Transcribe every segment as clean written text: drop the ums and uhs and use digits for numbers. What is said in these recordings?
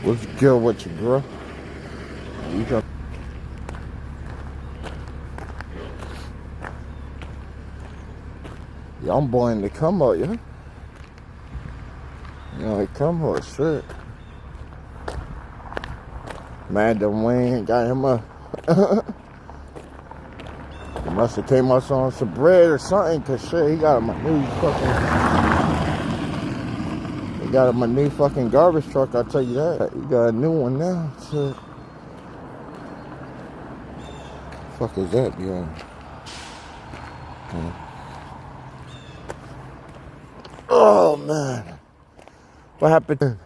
What's good with you, bro? You got young boy in the come out, yeah? You know, they come out, shit. Man, the Wayne got him a. He must have came out on some bread or something, cause shit, he got him a new fucking. He got him a new fucking garbage truck, I'll tell you that. He got a new one now, shit. Fuck is that, yo? Oh man, what happened?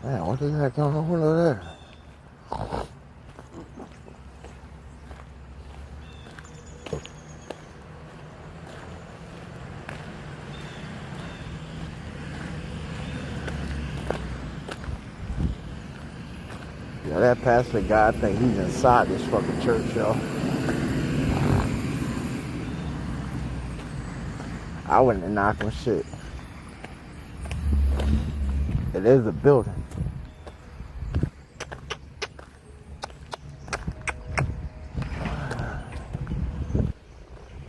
Man, what the heck going on over there? Yeah, that pastor guy, I think he's inside this fucking church, yo. I wouldn't have knocked on shit. It is a building.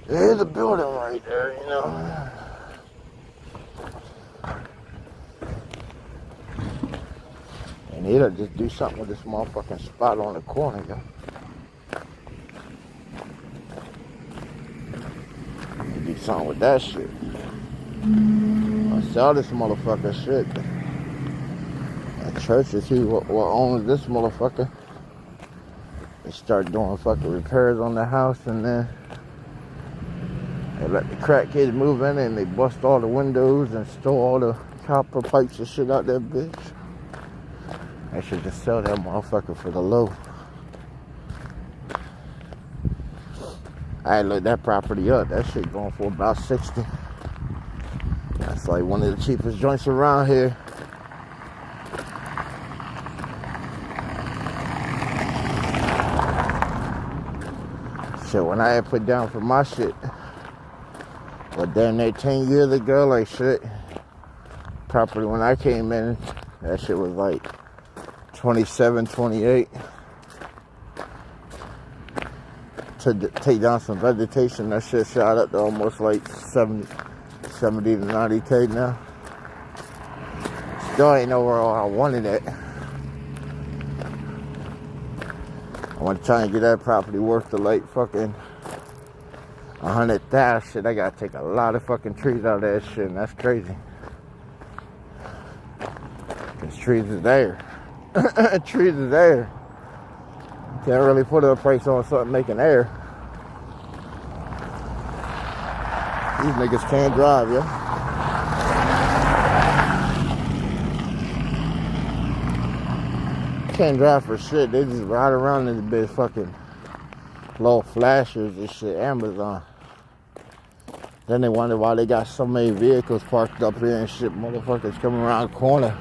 It is a building right there, you know. And he'll just do something with this motherfucking spot on the corner, yo. Do something with that shit. I sell this motherfucker shit. That church is who owns this motherfucker. They start doing fucking repairs on the house, and then they let the crack kids move in, and they bust all the windows and stole all the copper pipes and shit out that bitch. They should just sell that motherfucker for the low. I looked that property up. That shit going for about 60. That's like one of the cheapest joints around here. Shit, when I had put down for my shit, but damn near 10 years ago, like shit, property when I came in, that shit was like 27, 28. To take down some vegetation, that shit shot up to almost like 70 to 90K now. Still ain't know where I wanted it. I want to try and get that property worth to like fucking 100,000. Shit, I gotta take a lot of fucking trees out of that shit, and that's crazy. Cause trees is there. Trees is there. Can't really put a price on something making air. These niggas can't drive, yo. Can't drive for shit. They just ride around in the big fucking little flashers and shit. Amazon. Then they wonder why they got so many vehicles parked up here and shit. Motherfuckers coming around the corner,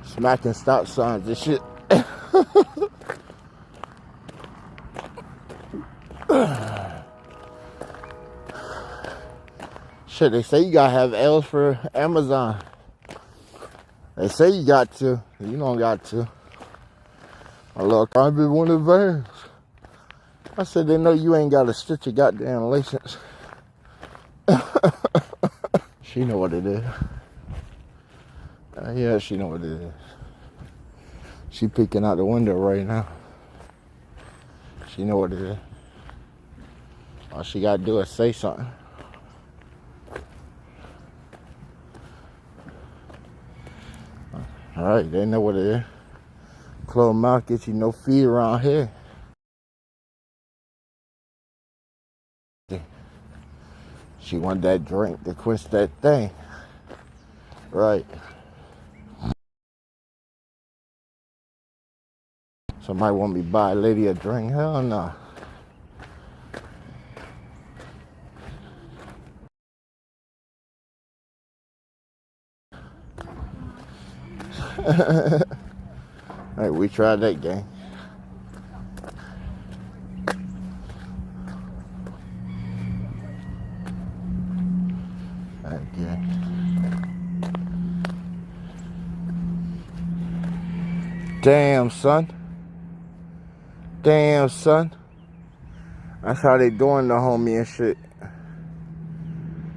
smacking stop signs and shit. Shit, they say you gotta have L's for Amazon. They say you got to. You don't got to. I look, I be one of the vans. I said, they know you ain't got to stitch your goddamn license. She know what it is. Yeah, she know what it is. She peeking out the window right now. She know what it is. All she gotta do is say something. All right, they know what it is. Closed mouth gets you no feed around here. She want that drink to quench that thing. Right. Somebody want me to buy a lady a drink? Hell no. Hey, we tried that game. Okay. Damn, son. Damn, son. That's how they doing the homie and shit.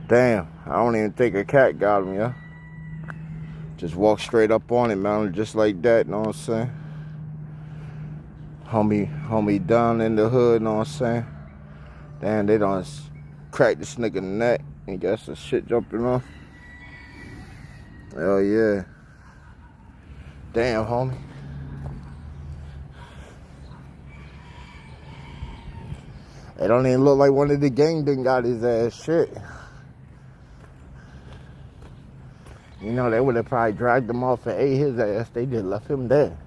Damn, I don't even think a cat got him, yeah. Just walk straight up on him, man, just like that, know what I'm saying? Homie down in the hood, know what I'm saying? Damn, they done cracked this nigga neck and got some shit jumping off. Hell yeah. Damn, homie. It don't even look like one of the gang done got his ass shit. You know, they would have probably dragged him off and ate his ass. They just left him there.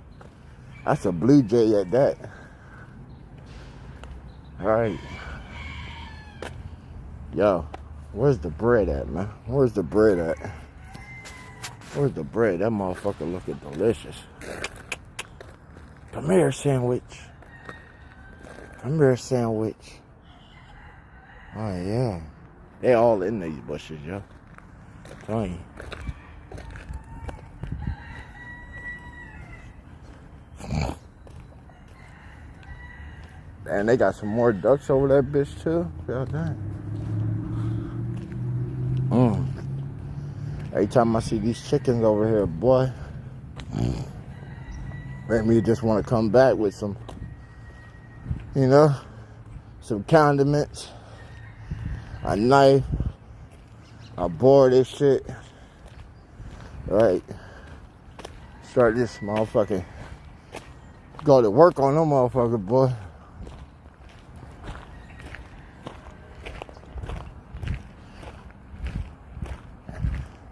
That's a blue jay at that. All right. Yo, where's the bread at, man? Where's the bread at? Where's the bread? That motherfucker looking delicious. Come here, sandwich. Come here, sandwich. Oh, yeah. They all in these bushes, yo. I'm telling you. And they got some more ducks over that bitch too. God damn. Every time I see these chickens over here, boy, make me just want to come back with some, you know, some condiments, a knife, a board, this shit. Right. Start this motherfucking, go to work on them motherfuckers, boy.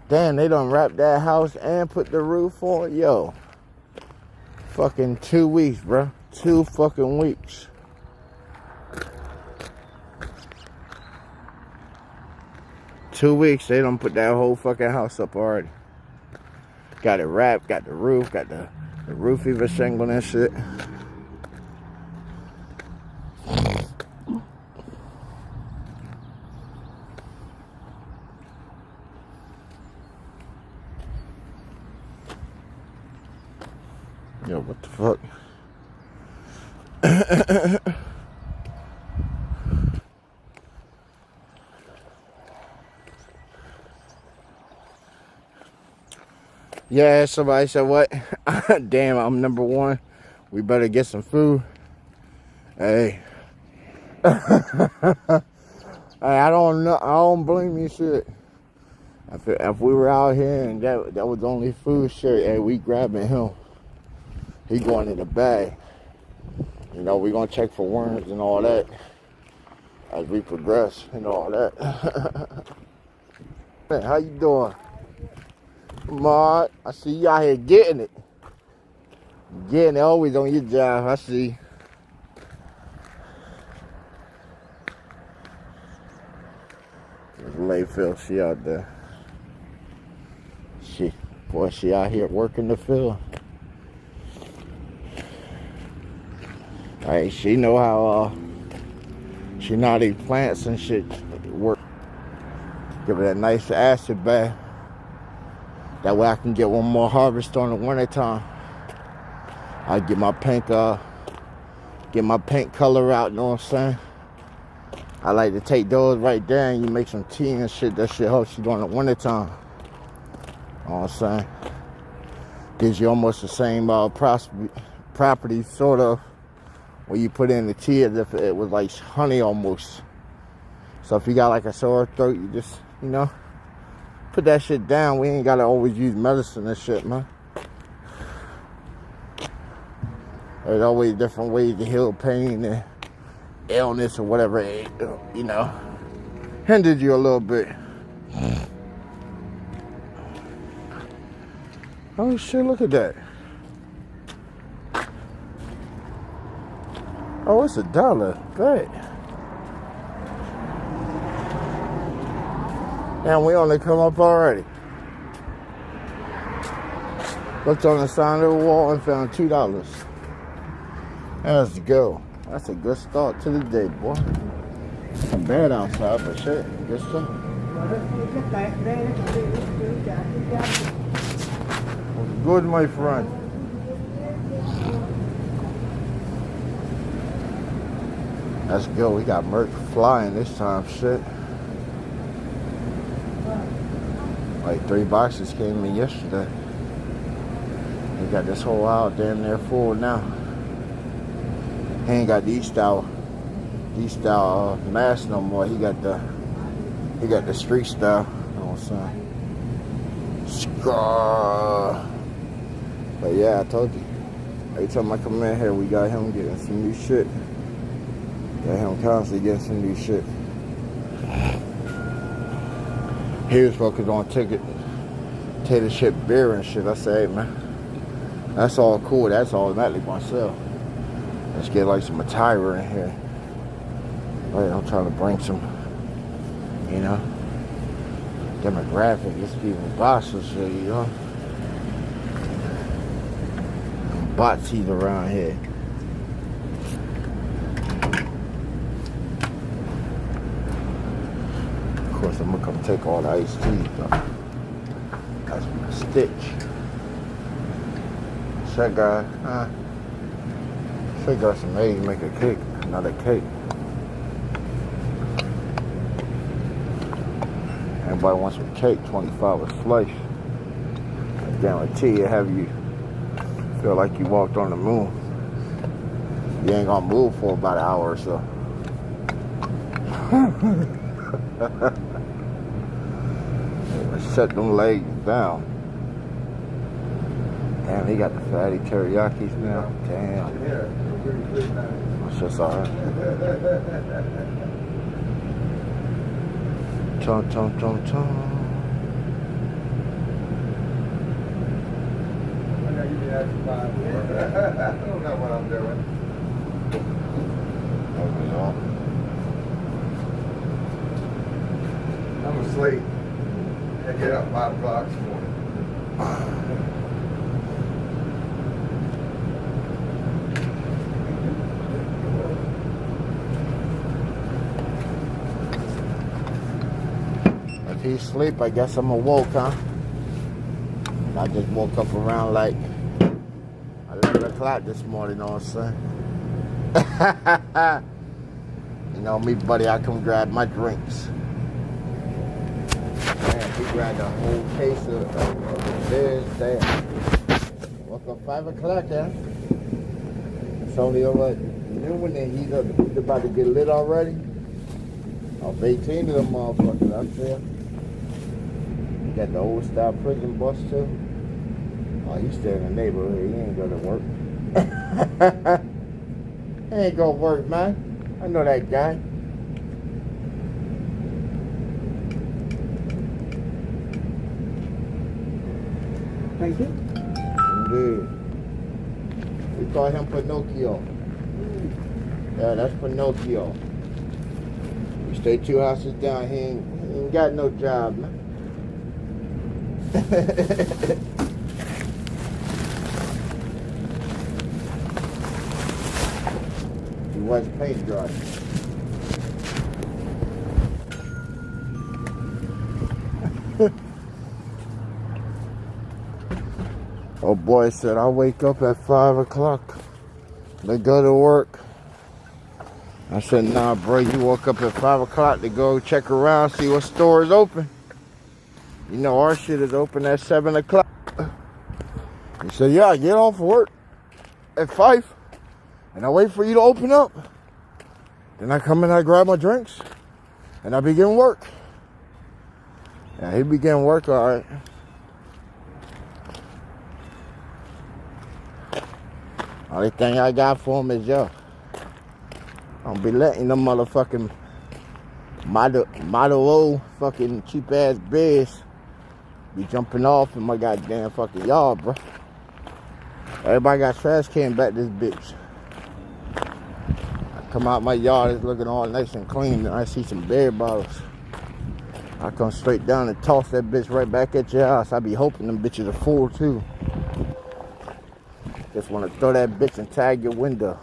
Damn, they done wrapped that house and put the roof on. Yo. Fucking 2 weeks, bro. 2 fucking weeks. Two weeks, they done put that whole fucking house up already. Got it wrapped, got the roof, got the roof even shingled and shit. Yo, what the fuck? Yeah, somebody said what? Damn, I'm number one. We better get some food. Hey. I don't know. I don't blame you, shit. If we were out here and that was only food, shit, hey, we grabbing him. He going in the bag. You know, we gonna check for worms and all that as we progress and all that. Man, how you doing? Mark, I see you out here getting it. Getting it, always on your job, I see. There's Layfield, she out there. She out here working the field. Hey, she know how these plants and shit work. Give it a nice acid bath. That way I can get one more harvest on the winter time. I get my paint color out, you know what I'm saying? I like to take those right there and you make some tea and shit. That shit helps you during the winter time. You know what I'm saying? Gives you almost the same property, sort of, when you put in the tea as if it was like honey almost. So if you got like a sore throat, you just, you know, put that shit down. We ain't gotta always use medicine and shit, man. There's always different ways to heal pain and illness or whatever, it, you know, hindered you a little bit. Oh shit, look at that. Oh, it's $1. Great. And we only come up already. Looked on the side of the wall and found $2. Let's go. That's a good start to the day, boy. It's bad outside, but shit, good stuff. Good, my friend. Let's go. We got Merc flying this time, shit. Like 3 boxes came in yesterday. We got this whole aisle damn near full now. He ain't got these style masks no more. He got the street style. You know what I'm saying? Scar. But yeah, I told you. Every time I come in here, we got him getting some new shit. Got him constantly getting some new shit. He was focused on tater chip beer and shit. I said, hey man, that's all cool. That's automatically myself. Let's get like some attire in here. Wait, I'm trying to bring some, you know, demographic. This people's bosses, shit, you know. Botsies around here. Of course, I'm gonna come take all the iced tea, though. That's my stitch. Sugar, Should got some eggs, make a cake, another cake. Everybody wants some cake, 25 a slice. I guarantee you, have you feel like you walked on the moon. You ain't gonna move for about an hour or so. Shut them legs down. Damn, he got the fatty teriyakis now. Damn. That's just alright. Chom, chom, chom, chom. I don't know what I'm doing. I'm asleep. I get up 5 o'clock this morning. If he's asleep, I guess I'm awoke, huh? I just woke up around like 11 o'clock this morning, you know what I'm saying? You know me, buddy, I come grab my drinks. Man, he grabbed a whole case of beers. Damn. Woke up 5 o'clock, yeah? It's only over noon and he's about to get lit already. Of 18 of them motherfuckers up there. You got the old style prison bus too. Oh, you stay in the neighborhood. He ain't gonna work. He ain't gonna work, man. I know that guy. Thank you. Indeed. We call him Pinocchio. Yeah, that's Pinocchio. We stay 2 houses down. He ain't got no job, man. He was paint dry. Oh boy said, I wake up at 5 o'clock. They go to work. I said, nah, bro, you woke up at 5 o'clock to go check around, see what store is open. You know, our shit is open at 7 o'clock. He said, yeah, I get off work at 5, and I wait for you to open up. Then I come and I grab my drinks, and I begin work. Yeah, he began work, all right. Only thing I got for him is, yo, I'll be letting them motherfucking model old fucking cheap ass bears be jumping off in my goddamn fucking yard, bro. Everybody got trash can back this bitch. I come out my yard, it's looking all nice and clean, and I see some beer bottles. I come straight down and toss that bitch right back at your house. I be hoping them bitches are full too. Just want to throw that bitch and tag your window.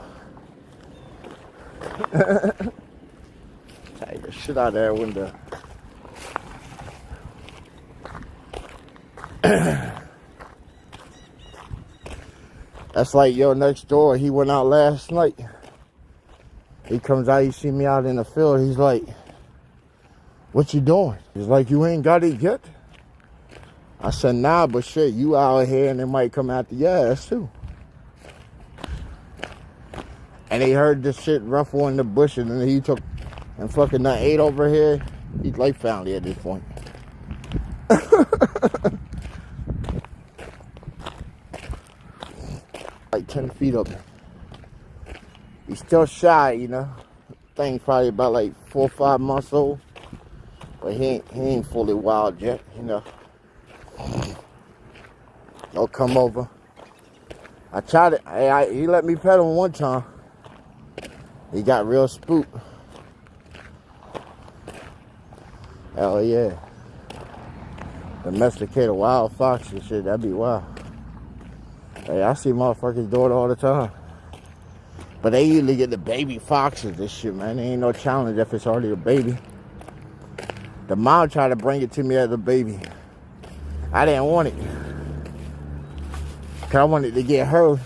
Tag the shit out of that window. That's like, yo, next door, he went out last night. He comes out, he see me out in the field. He's like, what you doing? He's like, you ain't got it yet? I said, nah, but shit, you out here and it might come after your ass too. And he heard this shit ruffle in the bushes, and he took and fucking ate over here. He's like family at this point. Like 10 feet up. He's still shy, you know. Thing's probably about like 4 or 5 months old. But he ain't fully wild yet, you know. He'll come over. I tried it. He let me pet him one time. He got real spooked. Hell yeah. Domesticated wild fox and shit, that'd be wild. Hey, I see motherfuckers do it all the time. But they usually get the baby foxes and shit, man. There ain't no challenge if it's already a baby. The mom tried to bring it to me as a baby. I didn't want it. Cause I wanted to get her,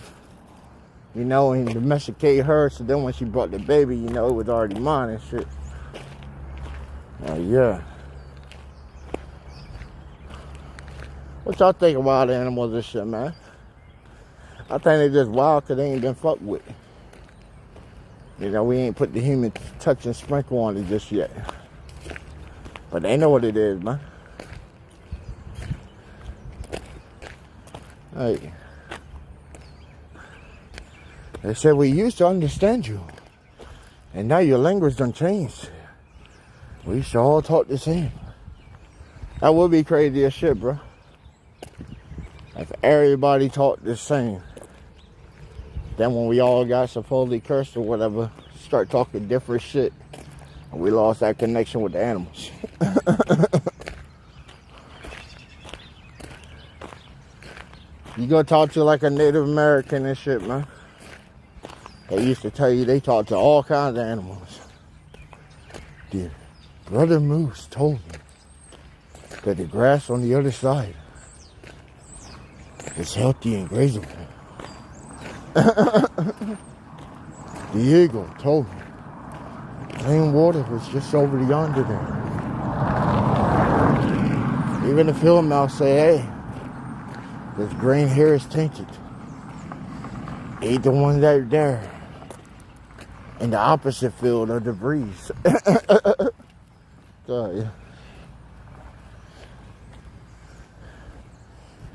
you know, and domesticate her. So then when she brought the baby, you know, it was already mine and shit. Yeah. What y'all think of wild animals and shit, man? I think they just wild because they ain't been fucked with. You know, we ain't put the human touch and sprinkle on it just yet. But they know what it is, man. Hey. They said we used to understand you. And now your language done changed. We used to all talk the same. That would be crazy as shit, bro. If everybody talked the same. Then when we all got supposedly cursed or whatever, start talking different shit. And we lost that connection with the animals. You go talk to like a Native American and shit, man. They used to tell you they talk to all kinds of animals. Dude, Brother Moose told me that the grass on the other side is healthy and grazable. The eagle told me clean water was just over yonder there. Even the field mouse say, hey, this green here is tainted. Eat the one that's there. In the opposite field of the breeze. So, yeah.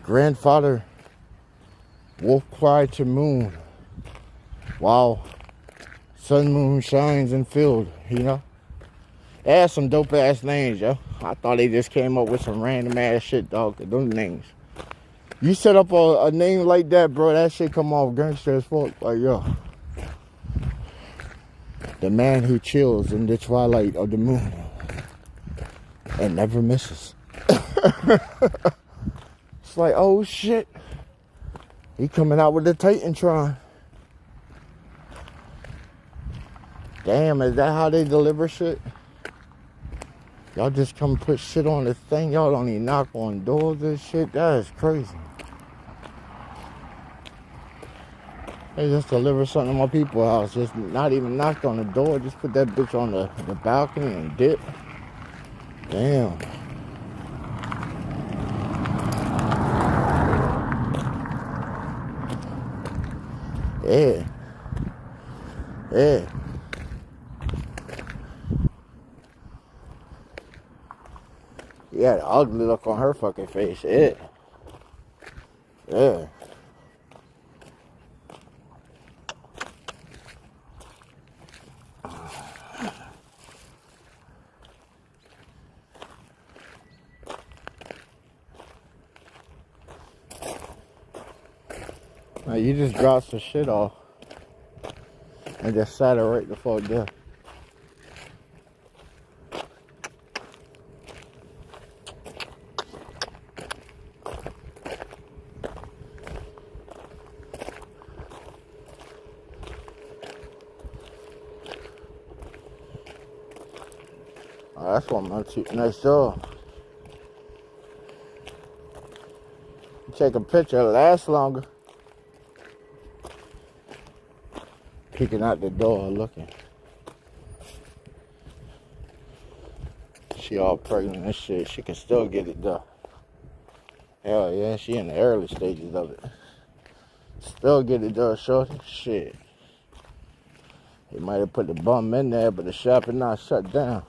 Grandfather wolf cried to moon while sun moon shines in field, you know. They had some dope ass names, yo. I thought they just came up with some random ass shit, dog. Those names. You set up a name like that, bro, that shit come off gangster as fuck. Like, yo. The man who chills in the twilight of the moon and never misses. It's like, oh shit. He coming out with the Titantron. Damn, is that how they deliver shit? Y'all just come put shit on this thing. Y'all don't even knock on doors and shit. That is crazy. They just delivered something to my people's house. Just not even knocked on the door. Just put that bitch on the balcony and dip. Damn. Yeah. Yeah. Yeah, the ugly look on her fucking face. Yeah. Yeah. Now you just dropped some shit off and just sat it right the fuck there. Oh, that's one next door. Take a picture, it'll last longer. Peeking out the door looking. She all pregnant and shit. She can still get it done. Hell yeah, she in the early stages of it. Still get it done, shorty. Shit. He might have put the bum in there, but the shop is not shut down.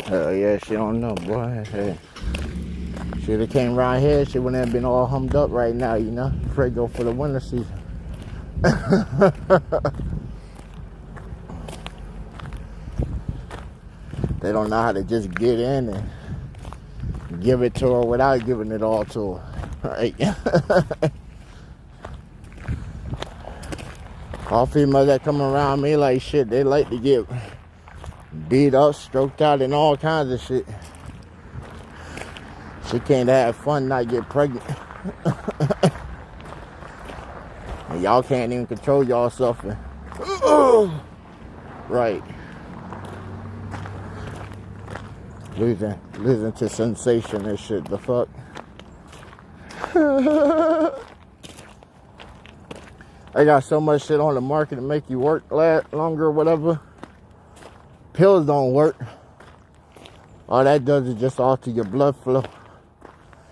Hell yeah, she don't know, boy. Hey. She would have came around here, she wouldn't have been all hummed up right now, you know? Afraid to go for the winter season. They don't know how to just get in and give it to her without giving it all to her. Right? All females that come around me like shit, they like to get beat up, stroked out, and all kinds of shit. She can't have fun, not get pregnant. And y'all can't even control y'allself. Right. Losing to sensation and shit, the fuck. I got so much shit on the market to make you work longer or whatever. Pills don't work. All that does is just alter your blood flow.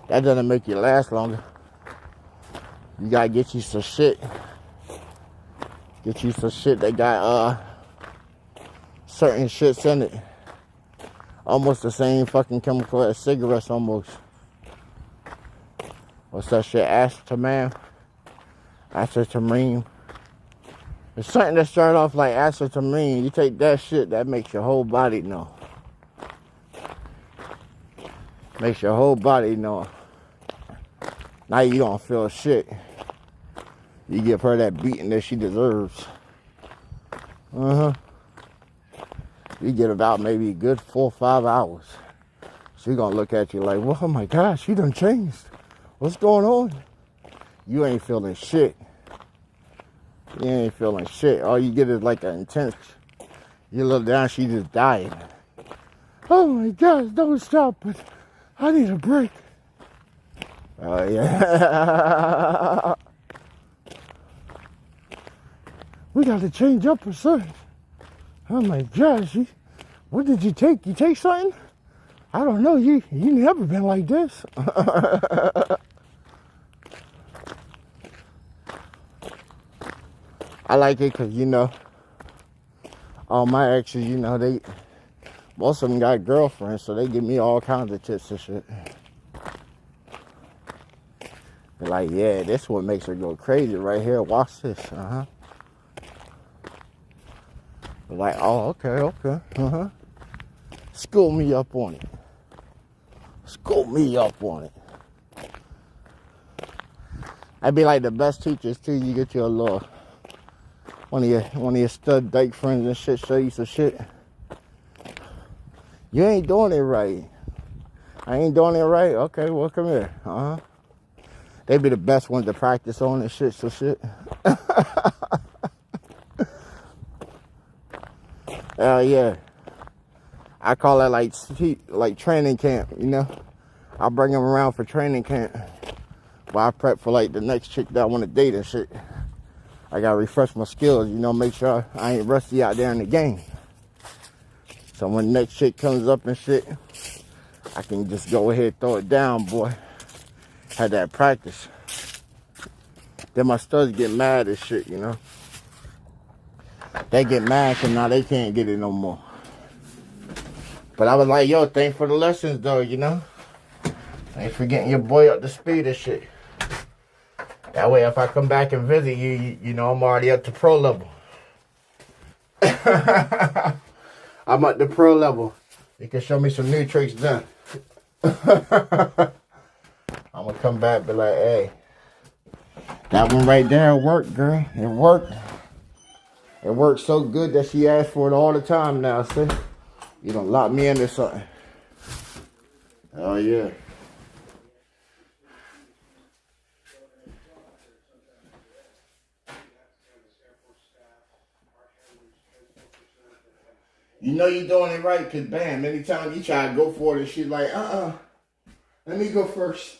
That doesn't make you last longer. You gotta get you some shit. Get you some shit that got certain shits in it. Almost the same fucking chemical as cigarettes almost. What's that shit? Aspartame? Aspartame. It's something that started off like aspartame. You take that shit, that makes your whole body know. Makes your whole body know. Now you don't feel shit. You give her that beating that she deserves. You get about maybe a good 4 or 5 hours. She gonna look at you like, well, oh my gosh, she done changed. What's going on? You ain't feeling shit. You ain't feeling shit. All you get is like an intense. You look down, she just dying. Oh my gosh, don't stop it. I need a break. Oh yeah. We got to change up or something. Oh my gosh, what did you take? You take something? I don't know, you never been like this. I like it because, you know, all my exes, you know, most of them got girlfriends, so they give me all kinds of tips and shit. They're like, yeah, this what makes her go crazy right here. Watch this. They're like, oh, okay. School me up on it. School me up on it. I'd be like the best teachers too. You get your little one of your stud dyke friends and shit, show you some shit. You ain't doing it right. I ain't doing it right. Okay, well, come here. They be the best ones to practice on and shit, so shit. Hell yeah. I call it like training camp, you know. I bring them around for training camp while I prep for like the next chick that I want to date and shit. I gotta refresh my skills, you know, make sure I ain't rusty out there in the game. So when the next chick comes up and shit, I can just go ahead and throw it down, boy. Had that practice. Then my studs get mad as shit, you know. They get mad because now they can't get it no more. But I was like, yo, thanks for the lessons though, you know. Thanks for getting your boy up to speed and shit. That way if I come back and visit you, you know, I'm already up to pro level. I'm at the pro level. You can show me some new tricks done. I'm gonna come back and be like, hey, that one right there worked, girl. It worked. It worked so good that she asked for it all the time now, see? You done lock me into something. Oh, yeah. You know you're doing it right, because bam, anytime you try to go for it and she's like, let me go first.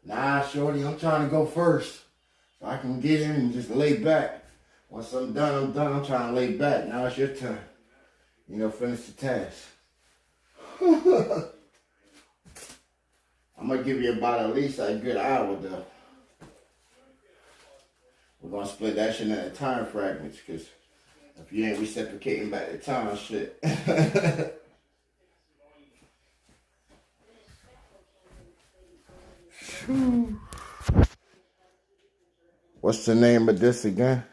Nah, shorty, I'm trying to go first. So I can get in and just lay back. Once I'm done, I'm trying to lay back. Now it's your turn. You know, finish the task. I'm going to give you about at least a good hour, though. We're going to split that shit into time fragments, because if you ain't reciprocating back the time, shit. What's the name of this again?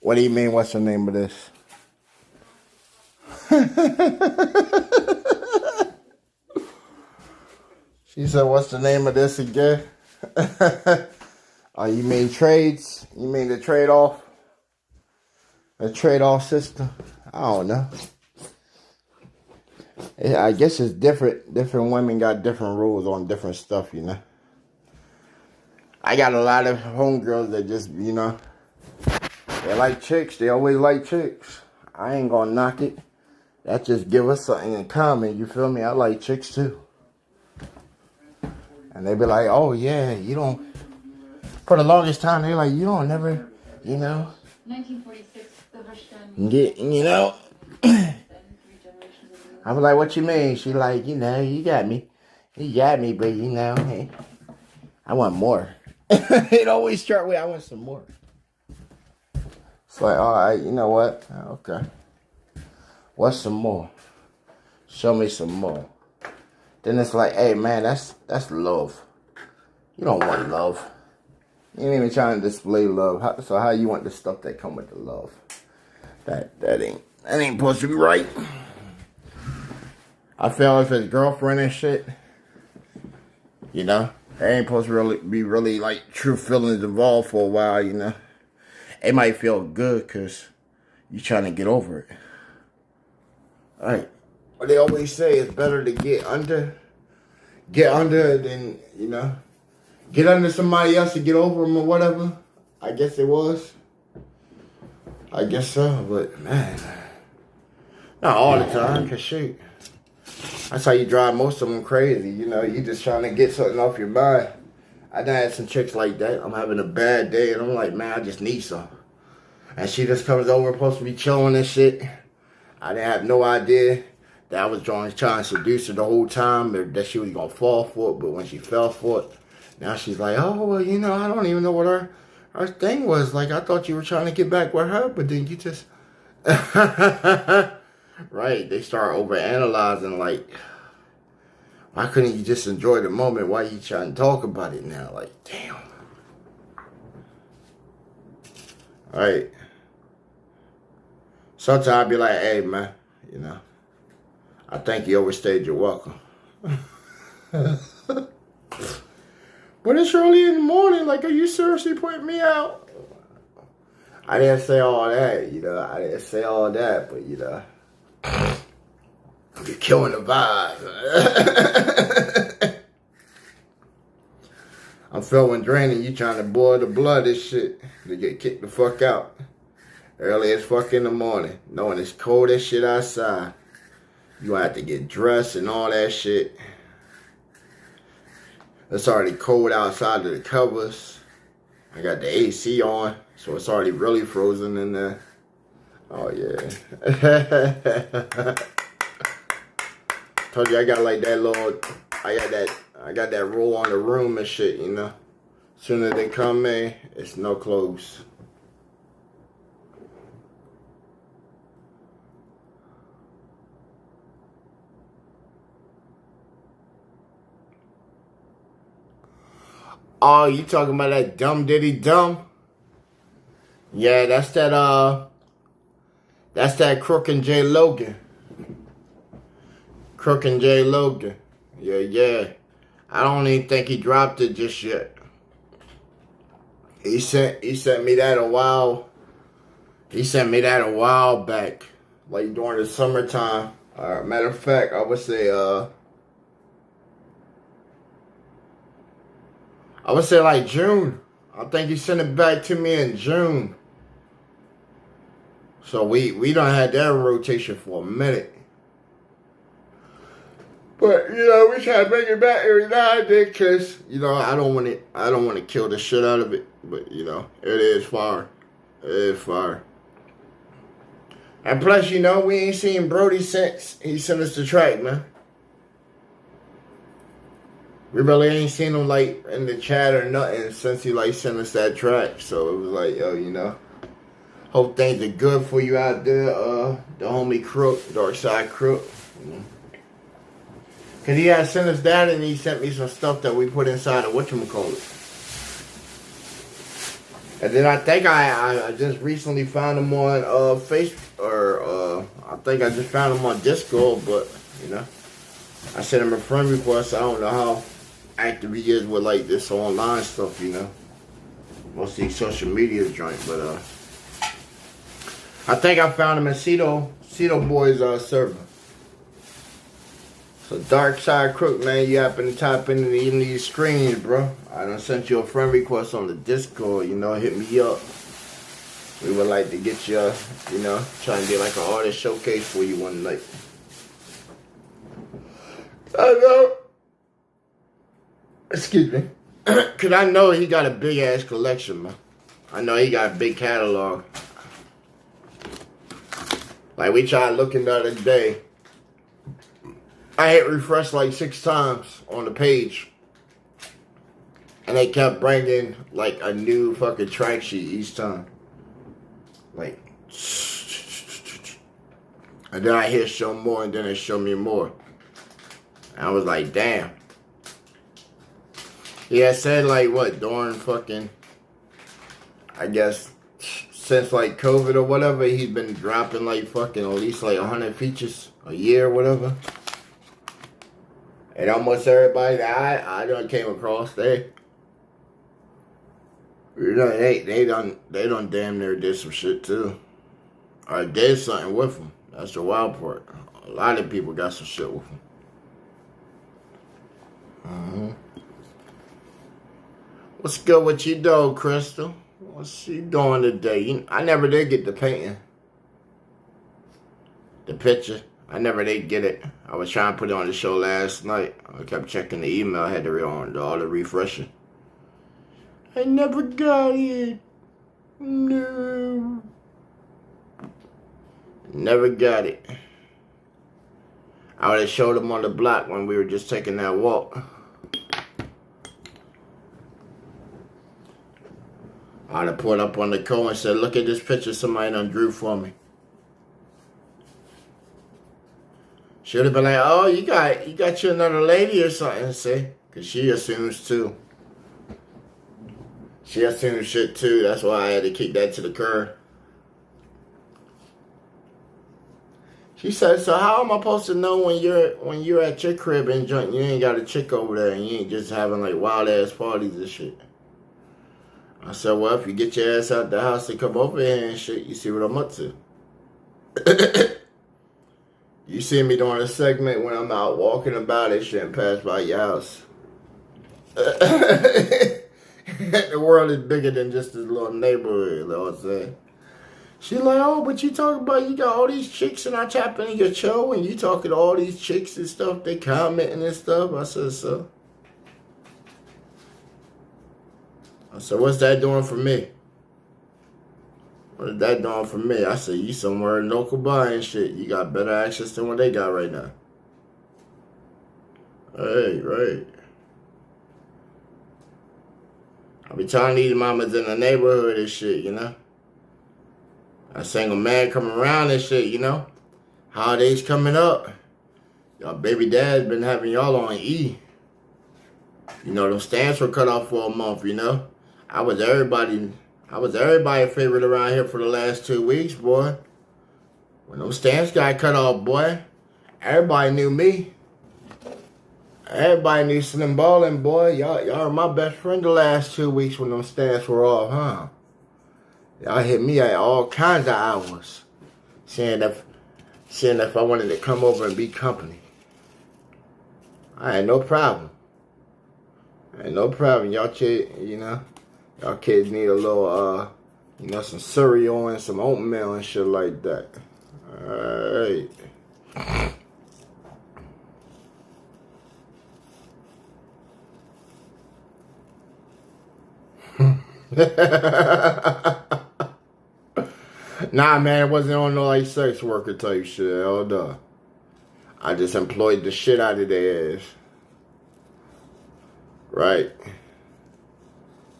What do you mean, what's the name of this? She said, what's the name of this again? Oh, you mean trades? You mean the trade-off? The trade-off system? I don't know. I guess it's different. Different women got different rules on different stuff, you know. I got a lot of homegirls that just, you know, they like chicks. They always like chicks. I ain't gonna knock it. That just give us something in common. You feel me? I like chicks too. And they be like, oh yeah, you don't. For the longest time, they like, you don't never, you know. 1946, the first time. Get, you know. I was like, what you mean? She like, you know, you got me. You got me, but you know, hey, I want more. It always start with, I want some more. It's like, all right, you know what? Okay. What's some more? Show me some more. Then it's like, hey, man, that's love. You don't want love. You ain't even trying to display love. So how you want the stuff that come with the love? That ain't supposed to be right. I feel if it's girlfriend and shit, you know, they ain't supposed to be really like true feelings involved for a while, you know. It might feel good because you're trying to get over it. All right. What they always say is better to get under than, you know, get under somebody else to get over them or whatever. I guess it was. I guess so, but man, not all the time, because shit, that's how you drive most of them crazy, you know. You just trying to get something off your mind. I done had some chicks like that. I'm having a bad day, and I'm like, man, I just need some. And she just comes over, supposed to be chilling and shit. I didn't have no idea that I was trying to seduce her the whole time, or that she was going to fall for it. But when she fell for it, now she's like, oh, well, you know, I don't even know what her thing was. Like, I thought you were trying to get back with her, but then you just... Right, they start overanalyzing, like, why couldn't you just enjoy the moment? Why you trying to talk about it now? Like, damn. Right. Sometimes I be like, hey, man, you know, I think you overstayed your welcome. But it's early in the morning. Like, are you seriously putting me out? I didn't say all that, you know. I didn't say all that, but, you know, you're killing the vibe. I'm feeling draining. You trying to boil the blood and shit to get kicked the fuck out. early as fuck in the morning, knowing it's cold as shit outside. You have to get dressed and all that shit. It's already cold outside of the covers. I got the AC on, so it's already really frozen in there. Oh yeah. Told you I got like that little, I got that roll on the room and shit, you know. As soon as they come in, it's no clothes. Oh, you talking about that dumb diddy dumb? Yeah, that's that Crook and J Logan. Crook and J Logan. Yeah. I don't even think he dropped it just yet. He sent me that a while. He sent me that a while back, like during the summertime. Matter of fact, I would say like June. I think he sent it back to me in June. So we done had that in rotation for a minute. But, you know, we try to bring it back every now and then because, you know, I don't want to kill the shit out of it. But, you know, it is fire. It is fire. And plus, you know, we ain't seen Brody since he sent us the track, man. We really ain't seen him, like, in the chat or nothing since he, like, sent us that track. So it was like, yo, you know, hope things are good for you out there, the homie Crook, Darkside Crook, you know. Because he had sent us that and he sent me some stuff that we put inside of whatchamacallit. And then I think I just recently found him on Facebook, or I think I just found him on Discord, but, you know, I sent him a friend request. I don't know how active he is with, like, this online stuff, you know. Mostly social media joint, but, I think I found him at Cedo Boys server. So Dark Side Crook, man, you happen to type in even these screens, bro. I done sent you a friend request on the Discord, you know, hit me up. We would like to get you, you know, try and get like an artist showcase for you one night. I know. Excuse me. Cause I know he got a big ass collection, man. I know he got a big catalog. Like we tried looking the other day. I hit refresh like 6 times on the page. And they kept bringing like a new fucking track sheet each time. Like. And then I hit show more and then it showed me more. And I was like, damn. Yeah, it said like what, during fucking, I guess, since like COVID or whatever, he's been dropping like fucking at least like 100 features a year or whatever. And almost everybody that I done came across, they done damn near did some shit too. Or did something with them. That's the wild part. A lot of people got some shit with them. What's good with you, though, Crystal? What's she doing today? I never did get the painting. The picture. I never did get it. I was trying to put it on the show last night. I kept checking the email. I had to read all the refreshing. I never got it. No. Never got it. I would have showed him on the block when we were just taking that walk. I'd have put up on the co and said, look at this picture somebody done drew for me. Should have been like, oh, you got you another lady or something, see? Because she assumes too. She assumes shit too. That's why I had to kick that to the curb. She said, so how am I supposed to know when you're at your crib and joint, you ain't got a chick over there and you ain't just having like wild ass parties and shit? I said, well, if you get your ass out the house and come over here and shit, you see what I'm up to. You see me during a segment when I'm out walking about and shit and pass by your house. The world is bigger than just this little neighborhood, you know what I'm saying? She like, oh, but you talking about you got all these chicks and I tap into your show and you talking to all these chicks and stuff, they commenting and stuff. I said, so. I said, what's that doing for me? What is that doing for me? I said, you somewhere in local buying shit. You got better access than what they got right now. Hey, right. I be telling these mamas in the neighborhood and shit, you know. A single man coming around and shit, you know. Holidays coming up. Y'all baby dad's been having y'all on E. You know, them stamps were cut off for a month, you know. I was everybody's favorite around here for the last 2 weeks, boy. When those stamps got cut off, boy, everybody knew me. Everybody knew Slim Ballin', boy. Y'all were my best friend the last 2 weeks when them stamps were off, huh? Y'all hit me at all kinds of hours, saying if I wanted to come over and be company. I had no problem. Y'all kids, you know, y'all kids need a little, you know, some cereal and some oatmeal and shit like that. Alright. Nah, man, it wasn't on no like sex worker type shit. Hell no. I just employed the shit out of their ass. Right.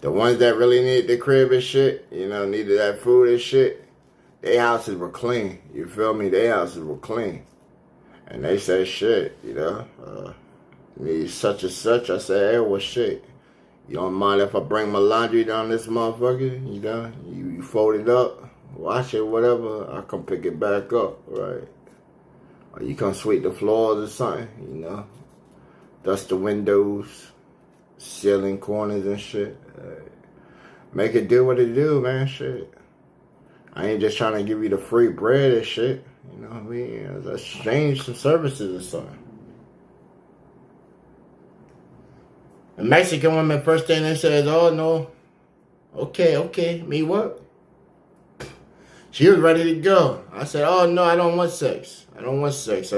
The ones that really needed the crib and shit, you know, needed that food and shit, their houses were clean. You feel me? Their houses were clean. And they said shit, you know. Need such and such. I said, hey, well, shit. You don't mind if I bring my laundry down this motherfucker? You know, you fold it up, wash it, whatever. I come pick it back up, right? Or you come sweep the floors or something, you know. Dust the windows, ceiling corners and shit. Make it do what it do, man, shit. I ain't just trying to give you the free bread and shit. You know what I mean? Let's exchange some services or something. The Mexican woman, first thing they said, oh, no. Okay, me what? She was ready to go. I said, oh, no, I don't want sex. I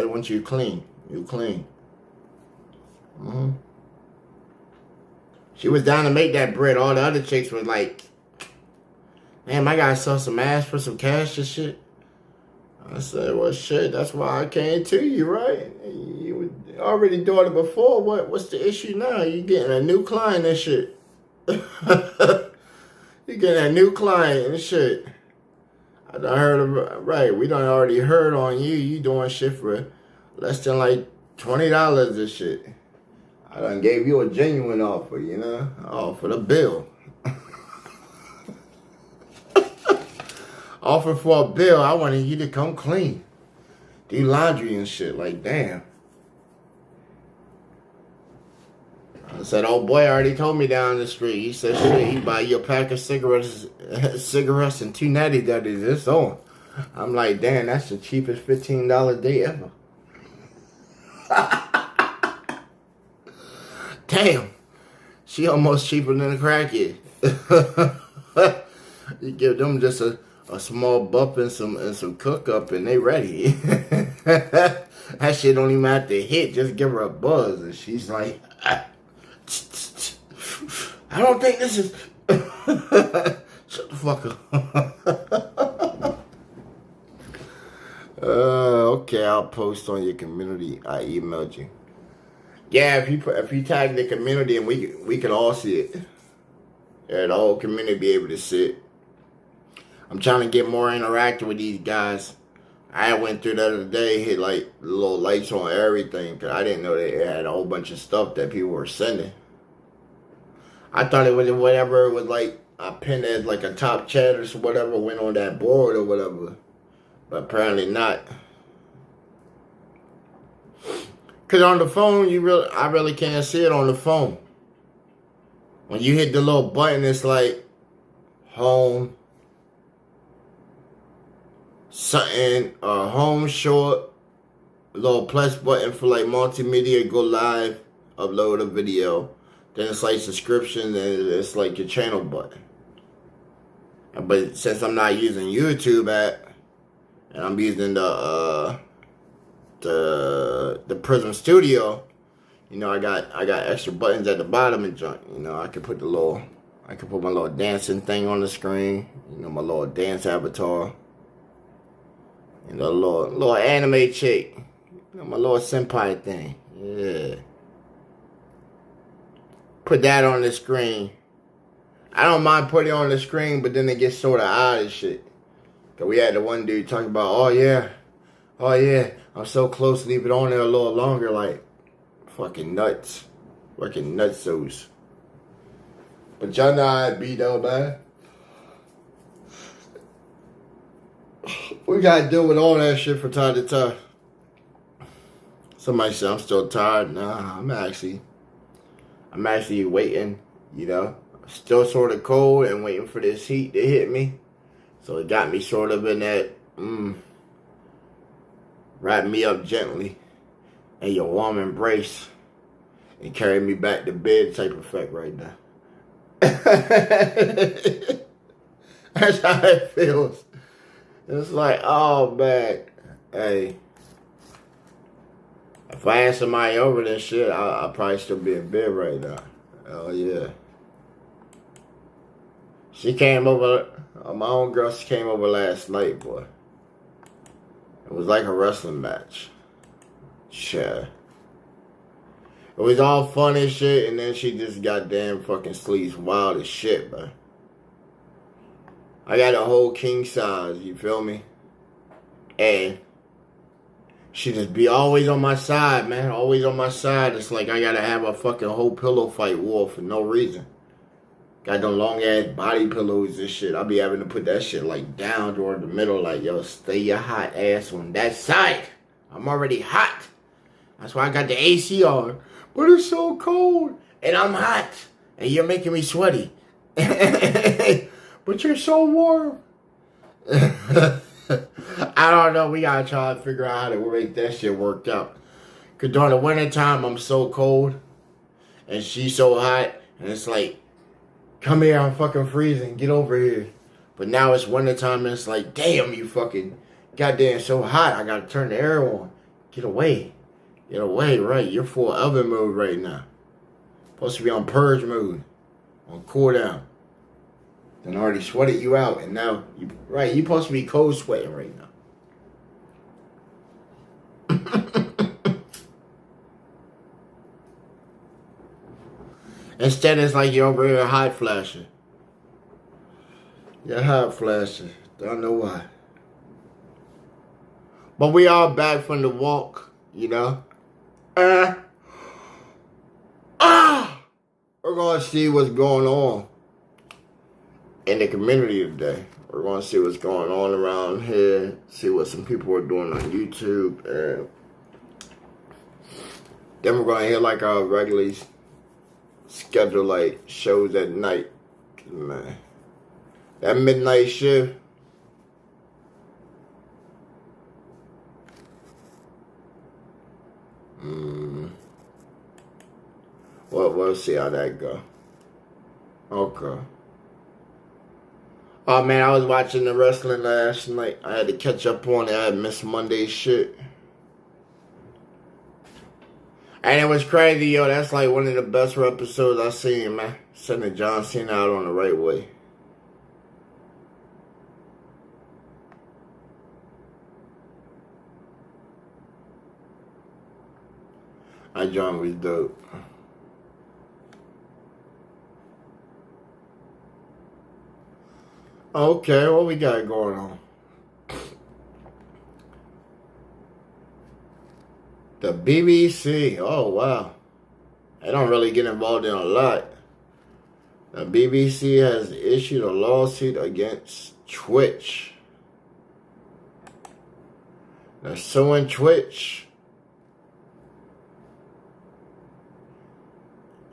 want you clean. You clean. Mm-hmm. She was down to make that bread. All the other chicks was like, damn, I gotta sell some ass for some cash and shit. I said, well, shit, that's why I came to you, right? You already doing it before. What's the issue now? You getting a new client and shit. You getting a new client and shit. I done heard of, right, we done already heard on you. You doing shit for less than like $20 and shit. I done gave you a genuine offer, you know? Offer the bill. Offer for a bill. I wanted you to come clean. Do laundry and shit. Like, damn. I said, oh boy already told me down the street. He said, shit, he buy you a pack of cigarettes and 2 natty daddies. It's on. I'm like, damn, that's the cheapest $15 day ever. Damn. She almost cheaper than a crackhead. You give them just a small bump and some cook up and they ready. That shit don't even have to hit. Just give her a buzz and she's like, I don't think this is. Shut the fuck up. Okay, I'll post on your community. I emailed you. Yeah, if you tag the community and we can all see it. Yeah, the whole community be able to see it. I'm trying to get more interactive with these guys. I went through the other day, hit like little lights on everything, because I didn't know they had a whole bunch of stuff that people were sending. I thought it was whatever it was like, I pinned as like a top chat or whatever, went on that board or whatever. But apparently not. Because on the phone, I really can't see it on the phone. When you hit the little button, it's like home, something, home short, little plus button for like multimedia, go live, upload a video. Then it's like subscription, and it's like your channel button. But since I'm not using YouTube app, and I'm using the Prism Studio, you know, I got extra buttons at the bottom and junk. You know, I can put my little dancing thing on the screen. You know, my little dance avatar. You know, little anime chick. You know, my little senpai thing. Yeah. Put that on the screen. I don't mind putting it on the screen, but then it gets sort of odd and shit. Cause we had the one dude talking about, oh yeah, I'm so close, leave it on there a little longer, like, fucking nuts. Fucking nutsos. But y'all know how it be though, man. We gotta deal with all that shit from time to time. Somebody said I'm still tired. Nah, I'm actually waiting, you know. Still sort of cold and waiting for this heat to hit me. So it got me sort of in that, wrap me up gently in your warm embrace and carry me back to bed type effect right now. That's how it feels. It's like, oh man, hey. If I had somebody over this shit, I'll probably still be in bed right now. Hell yeah. She came over, my own girl, she came over last night, boy. It was like a wrestling match. Sure. It was all fun and shit, and then she just goddamn fucking sleeps wild as shit, bro. I got a whole king size, you feel me? And she just be always on my side, man. Always on my side. It's like I gotta have a fucking whole pillow fight war for no reason. Got them long ass body pillows and shit. I'll be having to put that shit like down toward the middle, like, yo, stay your hot ass on that side. I'm already hot. That's why I got the AC on. But it's so cold. And I'm hot. And you're making me sweaty. But you're so warm. I don't know. We gotta try to figure out how to make that shit work out. Cause during the winter time, I'm so cold. And she's so hot. And it's like, come here, I'm fucking freezing. Get over here. But now it's wintertime and it's like, damn, you fucking goddamn so hot. I gotta turn the air on. Get away. Get away, right? You're full oven mode right now. Supposed to be on purge mode. On cool down. Then I already sweated you out. And now, you're supposed to be cold sweating right now. Instead, it's like you're over here hot flashing. You're hot flashing. Don't know why. But we all back from the walk, you know. We're going to see what's going on in the community today. We're going to see what's going on around here. See what some people are doing on YouTube. And then we're going to hit like our regularly schedule like shows at night. Man, that midnight shift. Well, we'll see how that go. Okay. Oh man, I was watching the wrestling last night. I had to catch up on it. I had missed Monday's shit. And it was crazy, yo. That's like one of the best episodes I've seen, man. Sending John Cena out on the right way. That John was dope. Okay, what we got going on? The BBC. Oh, wow. I don't really get involved in a lot. The BBC has issued a lawsuit against Twitch. They're suing Twitch.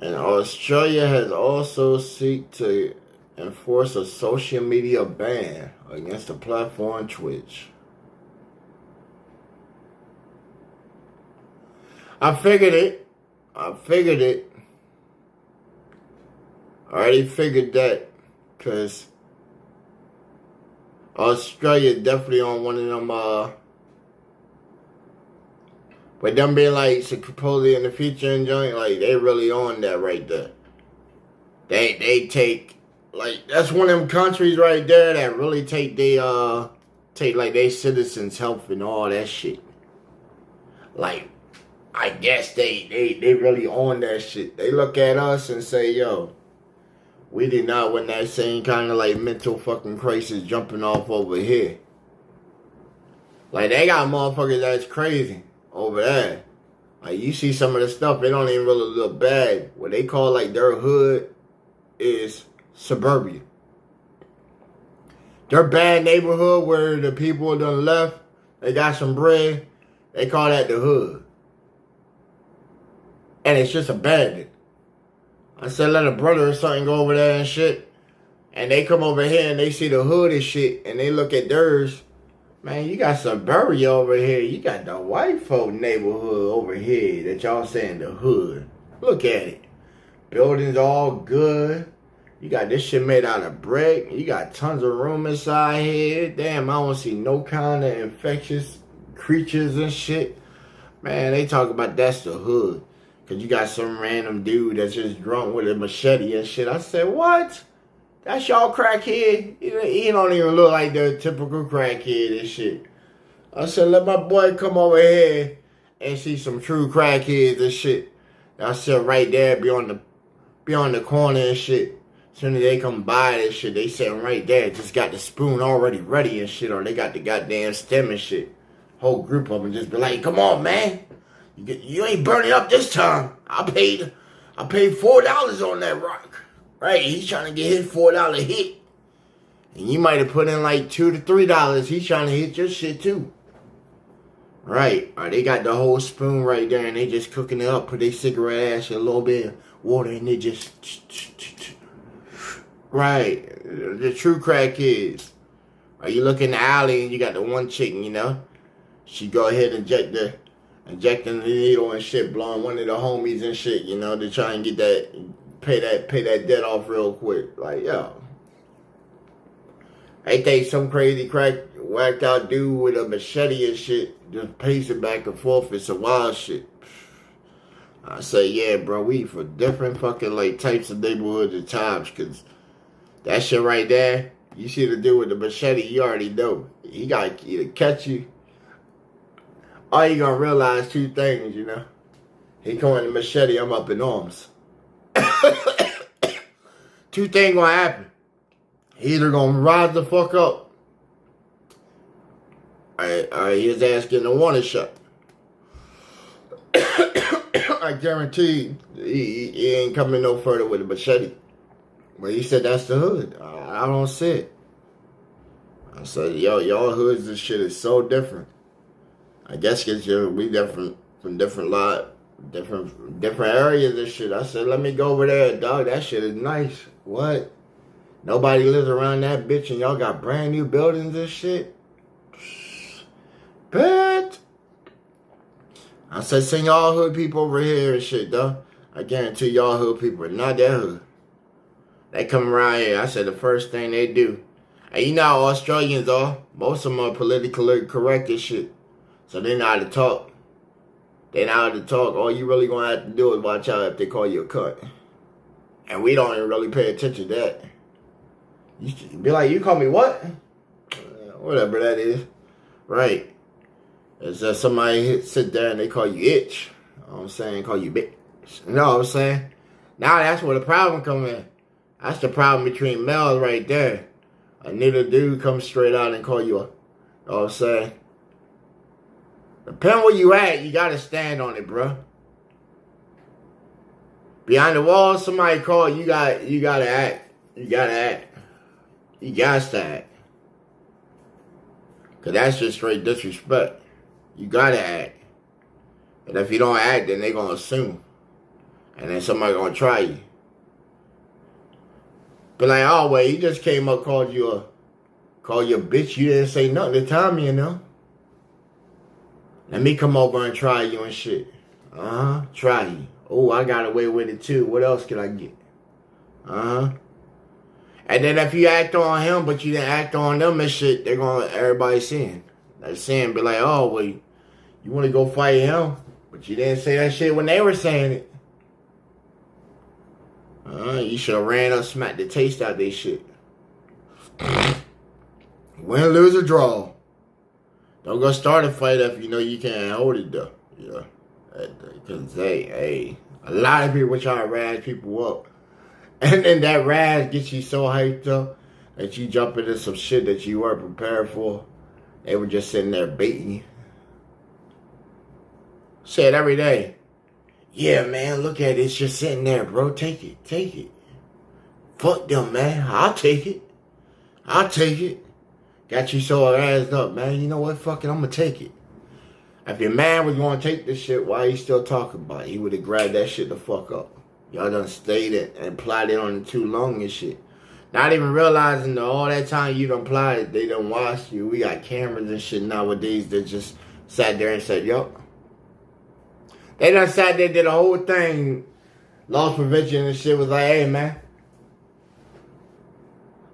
And Australia has also sought to enforce a social media ban against the platform Twitch. I figured it. I already figured that. Because Australia definitely on one of them, but them being like supposedly in the future and joint, like they really on that right there. They take, like, that's one of them countries right there that really take like they citizens' health and all that shit. Like, I guess they really on that shit. They look at us and say, yo, we did not want that same kind of like mental fucking crisis jumping off over here. Like, they got motherfuckers that's crazy over there. Like, you see some of the stuff, it don't even really look bad. What they call like their hood is suburbia. Their bad neighborhood where the people done left, they got some bread, they call that the hood. And it's just abandoned. I said, let a brother or something go over there and shit. And they come over here and they see the hood and shit. And they look at theirs. Man, you got suburbia over here. You got the white folk neighborhood over here that y'all saying the hood. Look at it. Buildings all good. You got this shit made out of brick. You got tons of room inside here. Damn, I don't see no kind of infectious creatures and shit. Man, they talk about that's the hood. Because you got some random dude that's just drunk with a machete and shit. I said, what? That's y'all crackhead? He don't even look like the typical crackhead and shit. I said, let my boy come over here and see some true crackheads and shit. I said, right there, be on the corner and shit. As soon as they come by this shit, they sitting right there. Just got the spoon already ready and shit. Or they got the goddamn stem and shit. Whole group of them just be like, come on, man. You ain't burning up this time. I paid $4 on that rock. Right? He's trying to get his $4 hit. And you might have put in like $2 to $3. He's trying to hit your shit too. Right. Or they got the whole spoon right there and they just cooking it up. Put their cigarette ash in a little bit of water and they just... Right. The true crackheads. Or you look in the alley and you got the one chick, you know. She go ahead and injecting the needle and shit, blowing one of the homies and shit, you know, to try and get that, pay that debt off real quick. Like, yo. I think some crazy whacked out dude with a machete and shit, just pacing back and forth. It's a wild shit. I say, yeah, bro, we for different fucking, like, types of neighborhoods and times, because that shit right there, you see the dude with the machete, you already know. He got to either catch you, or you gonna realize two things, you know. He come with the machete, I'm up in arms. Two things gonna happen. He either gonna rise the fuck up, or his ass getting a warning shot. I guarantee he ain't coming no further with a machete. But he said that's the hood. I don't see it. I said, yo, y'all hoods, this shit is so different. I guess because we different from different areas and shit. I said, let me go over there, dog. That shit is nice. What? Nobody lives around that bitch and y'all got brand new buildings and shit? Bet. I said, send y'all hood people over here and shit, though. I guarantee y'all hood people are not that hood. They come around here. I said the first thing they do. And you know how Australians are. Most of them are politically correct and shit. So they know how to talk. They know how to talk. All you really gonna have to do is watch out if they call you a cunt. And we don't even really pay attention to that. You be like, you call me what? Whatever that is. Right. It's just somebody sit there and they call you itch. You know what I'm saying? Call you bitch. You know what I'm saying? Now that's where the problem comes in. That's the problem between males right there. A nigga dude comes straight out and call you a, you know what I'm saying? Depending where you at, you gotta stand on it, bro. Behind the wall, somebody call you gotta act. You gotta act. You gotta act. Cause that's just straight disrespect. You gotta act. And if you don't act, then they gonna assume. And then somebody gonna try you. But like, oh wait, he just came up, called you a bitch. You didn't say nothing to Tommy, you know. Let me come over and try you and shit. Try you. Oh, I got away with it too. What else can I get? And then if you act on him, but you didn't act on them and shit, they're gonna everybody seeing. They're seeing, be like, oh, well, you want to go fight him, but you didn't say that shit when they were saying it. You should have ran up, smacked the taste out of their shit. Win, lose, or draw. Don't go start a fight if you know you can't hold it though. You know, because a lot of people try to razz people up. And then that razz gets you so hyped up that you jump into some shit that you weren't prepared for. They were just sitting there baiting you. Say it every day. Yeah, man, look at it. It's just sitting there, bro. Take it. Take it. Fuck them, man. I'll take it. I'll take it. Got you so razzed up, man. You know what? Fuck it. I'm going to take it. If your man was going to take this shit, why you still talking about it? He would have grabbed that shit the fuck up. Y'all done stayed it and plotted on it too long and shit. Not even realizing that all that time you done plotted, they done watched you. We got cameras and shit nowadays that just sat there and said, yo. They done sat there, did the whole thing. Loss prevention and shit was like, hey, man.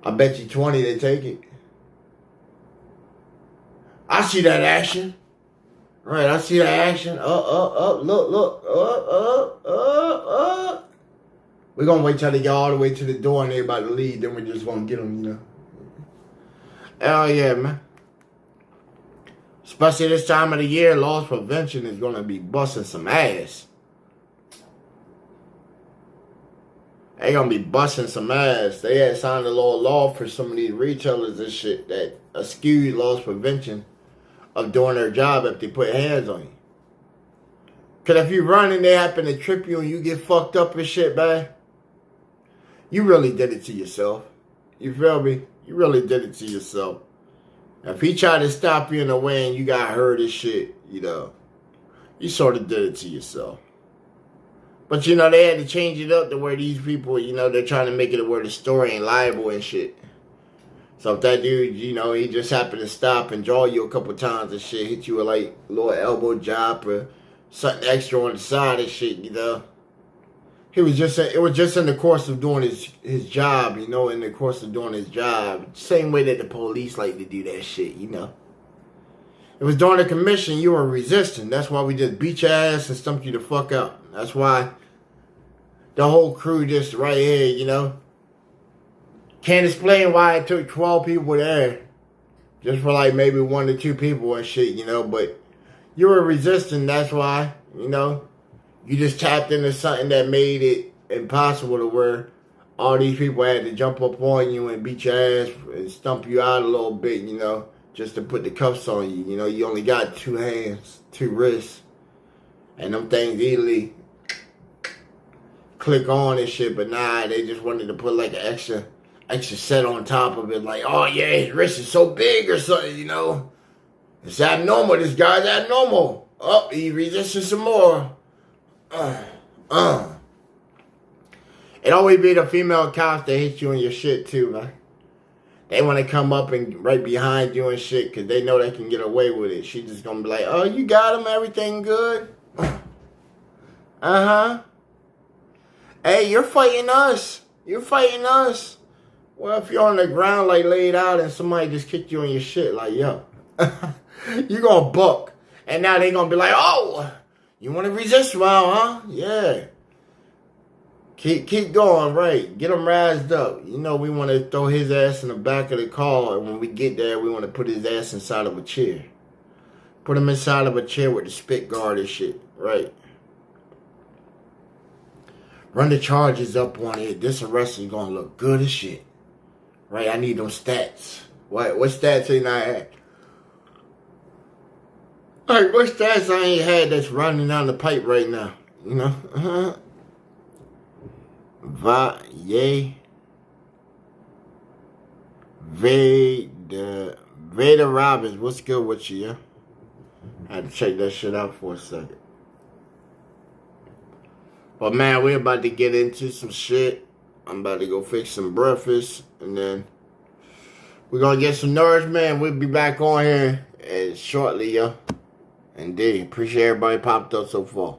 I bet you 20 they take it. I see that action. Right, I see that action. Look. We're going to wait till they get all the way to the door and they about to leave. Then we're just going to get them, you know. Hell yeah, man. Especially this time of the year, loss prevention is going to be busting some ass. They going to be busting some ass. They had signed a little law for some of these retailers and shit that eschew loss prevention of doing their job if they put hands on you. Because if you run and they happen to trip you and you get fucked up and shit, man, you really did it to yourself. You feel me? You really did it to yourself. If he tried to stop you in the way and you got hurt and shit, you know, you sort of did it to yourself. But, you know, they had to change it up to where these people, you know, they're trying to make it to where the story ain't liable and shit. So if that dude, you know, he just happened to stop and draw you a couple times and shit, hit you with like a little elbow drop or something extra on the side and shit, you know. It was just in the course of doing his job, you know, in the course of doing his job. Same way that the police like to do that shit, you know. It was during the commission, you were resisting. That's why we just beat your ass and stumped you the fuck out. That's why the whole crew just right here, you know. Can't explain why it took 12 people there. Just for like maybe 1 to 2 people and shit, you know. But you were resisting, that's why, you know. You just tapped into something that made it impossible to where all these people had to jump up on you and beat your ass and stump you out a little bit, you know, just to put the cuffs on you. You know, you only got 2 hands, 2 wrists, and them things easily click on and shit. But nah, they just wanted to put like an extra set on top of it. Like, oh yeah, his wrist is so big or something, you know. It's abnormal. This guy's abnormal. Oh, he resisted some more. It always be the female cops that hit you in your shit too, man. They want to come up and right behind you and shit because they know they can get away with it. She just gonna be like, oh, you got him, everything good? Uh-huh. Hey, you're fighting us. You're fighting us. Well, if you're on the ground like laid out and somebody just kicked you in your shit like, yo, you gonna buck. And now they gonna be like, oh, you want to resist well, huh? Yeah. Keep going, right. Get him razzed up. You know, we want to throw his ass in the back of the car, and when we get there, we want to put his ass inside of a chair. Put him inside of a chair with the spit guard and shit, right. Run the charges up on it. This arrest is going to look good as shit. Right, I need those stats. What stats ain't I had? Alright, what stats I ain't had that's running down the pipe right now? You know? Veda Robbins, what's good with you, yeah? I had to check that shit out for a second. But man, we're about to get into some shit. I'm about to go fix some breakfast, and then we're gonna get some nourishment. We'll be back on here shortly, yo. Indeed. Appreciate everybody popped up so far.